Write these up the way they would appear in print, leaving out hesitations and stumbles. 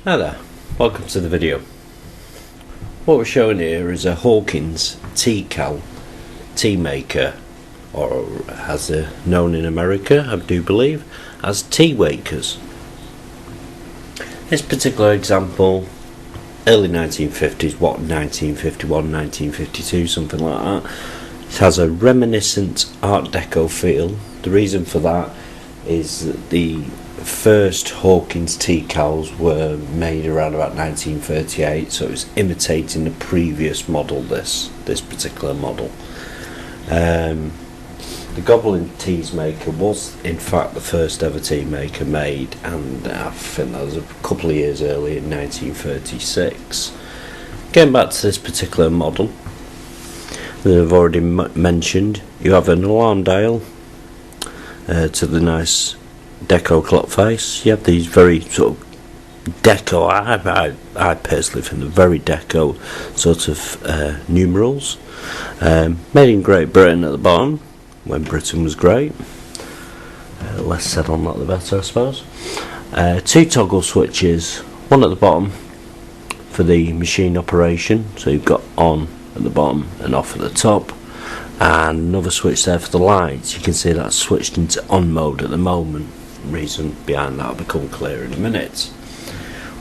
Hi there, welcome to the video. What we're showing here is a Hawkins tea maker, or as they're known in America, I do believe, as tea wakers. This particular example, early 1950s, 1951, 1952, something like that. It has a reminiscent Art Deco feel. The reason for that is that the first Hawkins tea cowls were made around about 1938, so it was imitating the previous model, this particular model. The Goblin Teasmaker was in fact the first ever tea maker made, and I think that was a couple of years early in 1936. Getting back to this particular model that I've already mentioned, you have an alarm dial to the nice deco clock face. You have these very sort of deco, I personally think they're very deco sort of numerals, made in Great Britain at the bottom, when Britain was great. Less said on that the better, I suppose. Two toggle switches, one at the bottom for the machine operation, so you've got on at the bottom and off at the top, and another switch there for the lights. You can see that's switched into on mode at the moment. Reason behind that will become clear in a minute.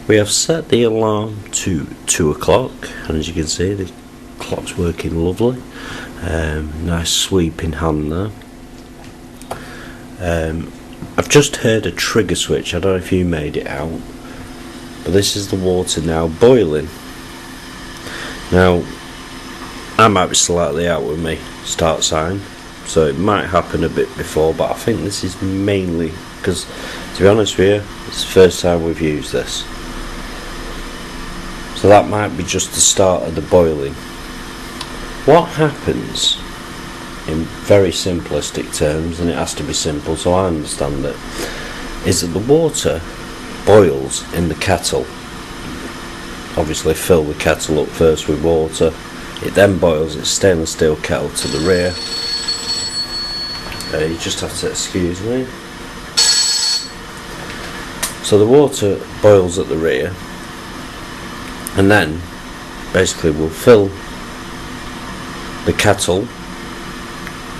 We have set the alarm to 2 o'clock, and as you can see the clock's working lovely. Nice sweeping hand there. I've just heard a trigger switch. I don't know if you made it out, but this is the water now boiling. Now I might be slightly out with me start sign, so it might happen a bit before, but I think this is mainly because, to be honest with you, it's the first time we've used this, so that might be just the start of the boiling. What happens, in very simplistic terms, and it has to be simple so I understand it, is that the water boils in the kettle. Obviously fill the kettle up first with water, it then boils. It's stainless steel kettle to the rear. You just have to excuse me. So the water boils at the rear, and then basically we'll fill the kettle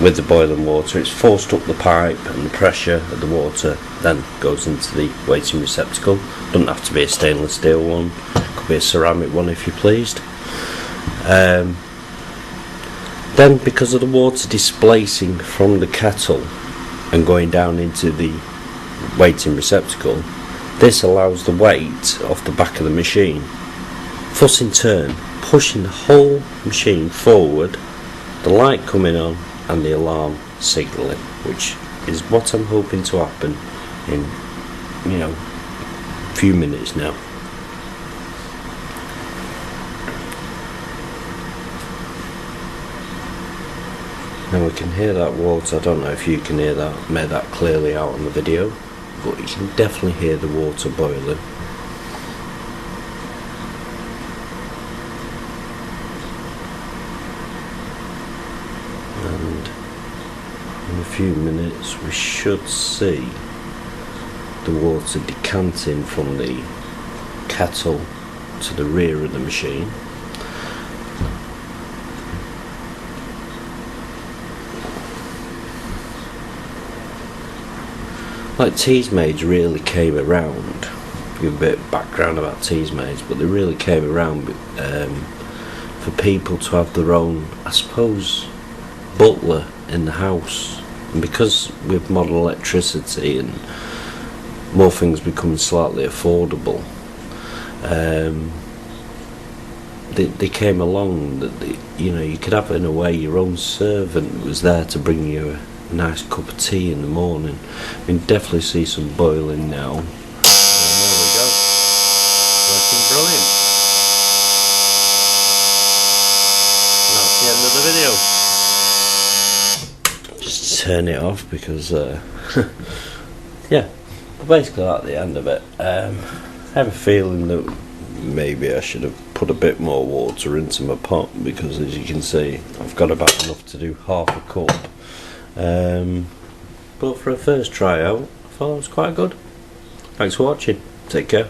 with the boiling water. It's forced up the pipe, and the pressure of the water then goes into the waiting receptacle. Doesn't have to be a stainless steel one, could be a ceramic one if you're pleased. Then, because of the water displacing from the kettle and going down into the waiting receptacle, this allows the weight off the back of the machine, thus in turn pushing the whole machine forward, the light coming on and the alarm signalling, which is what I'm hoping to happen in, a few minutes now. Now we can hear that water. I don't know if you can hear that, made that clearly out on the video, but you can definitely hear the water boiling. And in a few minutes we should see the water decanting from the kettle to the rear of the machine. Like Teasmade really came around, give a bit of background about Teasmade, but they really came around for people to have their own, I suppose, butler in the house. And because with modern electricity and more things becoming slightly affordable, they came along that you could have, in a way, your own servant was there to bring you a nice cup of tea in the morning. We can definitely see some boiling now. And there we go. Working brilliant. And that's the end of the video. Just turn it off because yeah, basically that's the end of it. I have a feeling that maybe I should have put a bit more water into my pot, because as you can see I've got about enough to do half a cup. But for a first try out, I thought it was quite good. Thanks for watching. Take care.